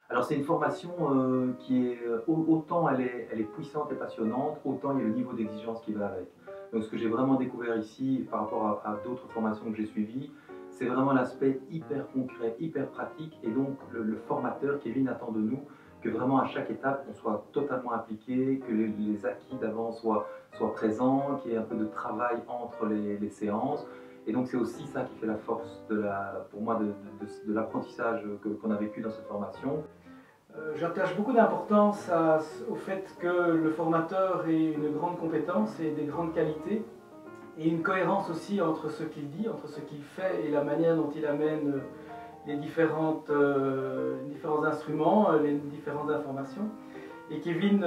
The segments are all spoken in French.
Alors c'est une formation qui est, autant elle est puissante et passionnante, autant il y a le niveau d'exigence qui va avec. Donc ce que j'ai vraiment découvert ici par rapport à d'autres formations que j'ai suivies, c'est vraiment l'aspect hyper concret, hyper pratique, et donc le formateur Kevin attend de nous que vraiment à chaque étape on soit totalement impliqué, que les acquis d'avant soient présents, qu'il y ait un peu de travail entre les séances. Et donc c'est aussi ça qui fait la force pour moi de l'apprentissage qu'on a vécu dans cette formation. J'attache beaucoup d'importance au fait que le formateur ait une grande compétence et des grandes qualités, et une cohérence aussi entre ce qu'il dit, entre ce qu'il fait et la manière dont il amène les différents instruments, les différentes informations. Et Kevin,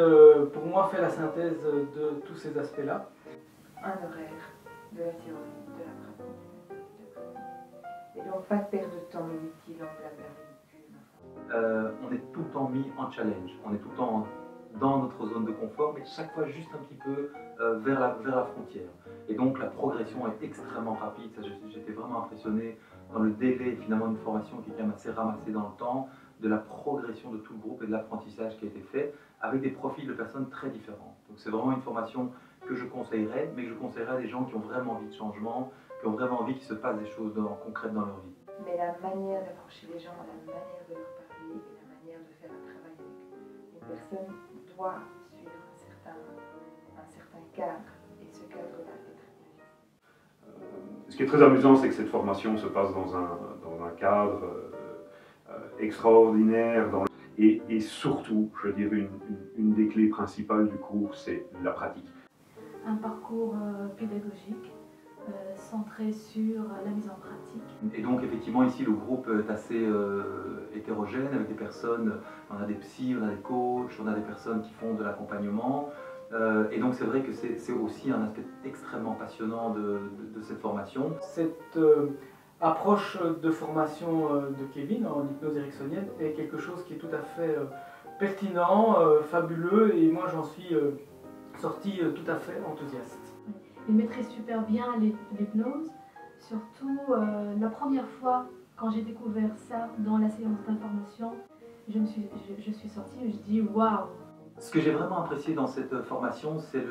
pour moi, fait la synthèse de tous ces aspects-là. Un horaire, de la théorie, de la pratique. Et donc pas de perte de temps inutile en blabla. On est tout le temps mis en challenge, on est tout le temps dans notre zone de confort, mais chaque fois juste un petit peu vers la frontière. Et donc la progression est extrêmement rapide. J'étais vraiment impressionné dans le délai, finalement une formation qui est quand même assez ramassée dans le temps, de la progression de tout le groupe et de l'apprentissage qui a été fait avec des profils de personnes très différents. Donc c'est vraiment une formation que je conseillerais, mais que je conseillerais à des gens qui ont vraiment envie de changement, qui ont vraiment envie qu'il se passe des choses concrètes dans leur vie. Mais la manière d'approcher les gens, la manière de leur parler et la manière de faire un travail avec une personne doit suivre un certain cadre, et ce cadre-là est très bien. Ce qui est très amusant, c'est que cette formation se passe dans un cadre extraordinaire, et surtout, je dirais, une des clés principales du cours, c'est la pratique. Un parcours pédagogique centré sur la mise en pratique. Et donc effectivement ici le groupe est assez hétérogène, avec des personnes, on a des psys, on a des coachs, on a des personnes qui font de l'accompagnement. Et donc c'est vrai que c'est aussi un aspect extrêmement passionnant de cette formation. Cette approche de formation de Kevin en hypnose ericksonienne est quelque chose qui est tout à fait pertinent, fabuleux, et moi j'en suis sorti tout à fait enthousiaste. Il maîtrise super bien l'hypnose, surtout la première fois quand j'ai découvert ça dans la séance d'information, je suis sortie et je dis waouh! Ce que j'ai vraiment apprécié dans cette formation, c'est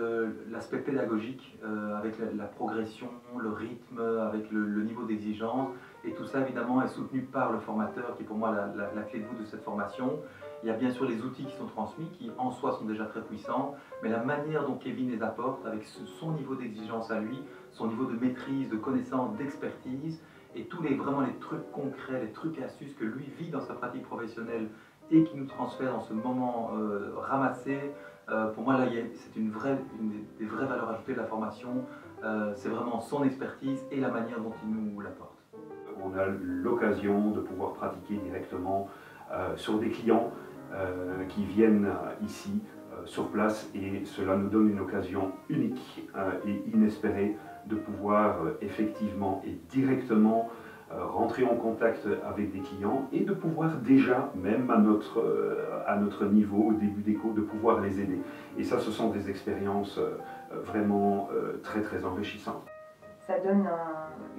l'aspect pédagogique, avec la progression, le rythme, avec le niveau d'exigence. Et tout ça, évidemment, est soutenu par le formateur, qui est pour moi la clé de voûte de cette formation. Il y a bien sûr les outils qui sont transmis, qui en soi sont déjà très puissants, mais la manière dont Kevin les apporte, avec son niveau d'exigence à lui, son niveau de maîtrise, de connaissance, d'expertise, et vraiment les trucs concrets, les trucs et astuces que lui vit dans sa pratique professionnelle et qui nous transfère dans ce moment ramassé. Pour moi, là, c'est une des vraies valeurs ajoutées de la formation. C'est vraiment son expertise et la manière dont il nous l'apporte. On a l'occasion de pouvoir pratiquer directement sur des clients qui viennent ici sur place, et cela nous donne une occasion unique et inespérée de pouvoir effectivement et directement rentrer en contact avec des clients, et de pouvoir déjà, même à notre niveau, au début des cours, de pouvoir les aider. Et ça, ce sont des expériences vraiment très très enrichissantes. Ça donne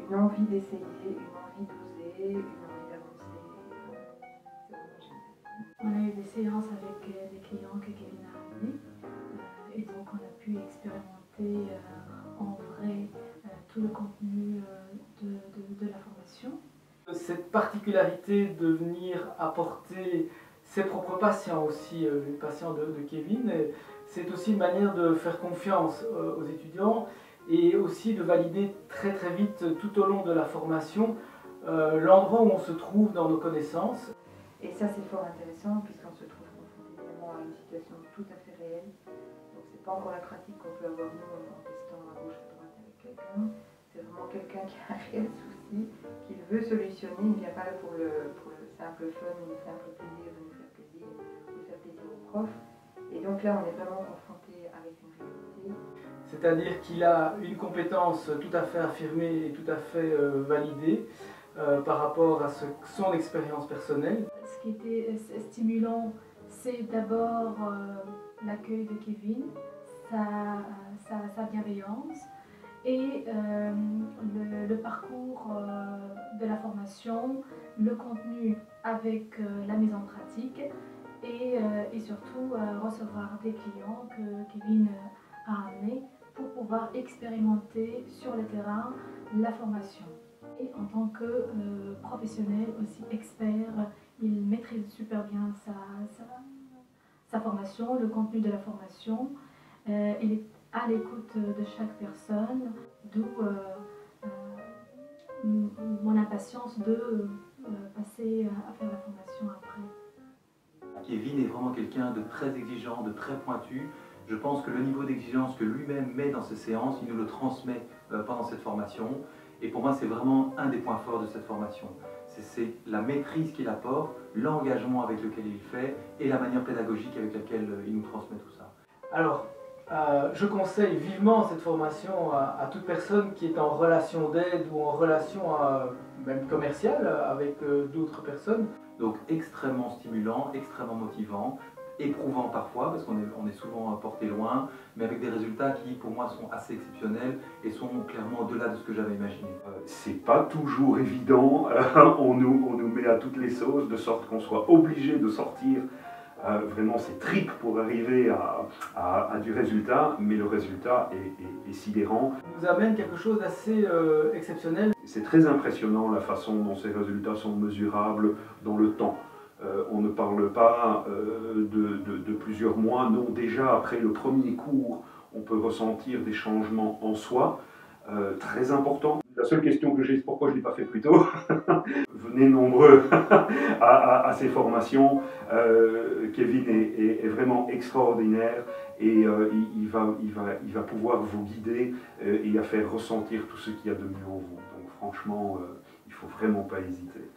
une envie d'essayer, une envie d'oser, une envie d'avancer. C'est vraiment génial. On a eu des séances avec des clients que Kevin a amenés, et donc on a pu expérimenter en vrai tout le contenu de la formation. Cette particularité de venir apporter ses propres patients aussi, les patients de Kevin, c'est aussi une manière de faire confiance aux étudiants, et aussi de valider très très vite tout au long de la formation l'endroit où on se trouve dans nos connaissances. Et ça, c'est fort intéressant, puisqu'on se trouve confronté évidemment à une situation tout à fait réelle. Donc c'est pas encore la pratique qu'on peut avoir nous en testant à gauche, à droite avec quelqu'un. C'est vraiment quelqu'un qui a un réel souci, qu'il veut solutionner. Il ne vient pas là pour le simple fun ou le simple plaisir de nous faire plaisir, ou de faire plaisir aux profs. Et donc là, on est vraiment confronté avec une réalité. C'est-à-dire qu'il a une compétence tout à fait affirmée et tout à fait validée par rapport à son expérience personnelle. Ce qui était stimulant, c'est d'abord l'accueil de Kevin, sa bienveillance, et le parcours de la formation, le contenu avec la mise en pratique et surtout recevoir des clients que Kevin a amenés pour pouvoir expérimenter sur le terrain la formation. Et en tant que professionnel aussi expert, il maîtrise super bien sa formation, le contenu de la formation. Il est à l'écoute de chaque personne, d'où mon impatience de passer à faire la formation après. Kevin est vraiment quelqu'un de très exigeant, de très pointu. Je pense que le niveau d'exigence que lui-même met dans ses séances, il nous le transmet pendant cette formation. Et pour moi, c'est vraiment un des points forts de cette formation. C'est la maîtrise qu'il apporte, l'engagement avec lequel il fait et la manière pédagogique avec laquelle il nous transmet tout ça. Alors, je conseille vivement cette formation à toute personne qui est en relation d'aide ou en relation même commerciale avec d'autres personnes. Donc extrêmement stimulant, extrêmement motivant, éprouvant parfois parce qu'on est souvent porté loin, mais avec des résultats qui pour moi sont assez exceptionnels et sont clairement au-delà de ce que j'avais imaginé. C'est pas toujours évident, on nous met à toutes les sauces de sorte qu'on soit obligé de sortir vraiment ses tripes pour arriver à du résultat, mais le résultat est sidérant. Il nous amène quelque chose d'assez exceptionnel. C'est très impressionnant la façon dont ces résultats sont mesurables dans le temps. On ne parle pas de plusieurs mois, non, déjà après le premier cours, on peut ressentir des changements en soi très importants. La seule question que j'ai, c'est pourquoi je ne l'ai pas fait plus tôt. Venez nombreux à ces formations. Kevin est vraiment extraordinaire et il va pouvoir vous guider et à faire ressentir tout ce qu'il y a de mieux en vous. Donc franchement, il ne faut vraiment pas hésiter.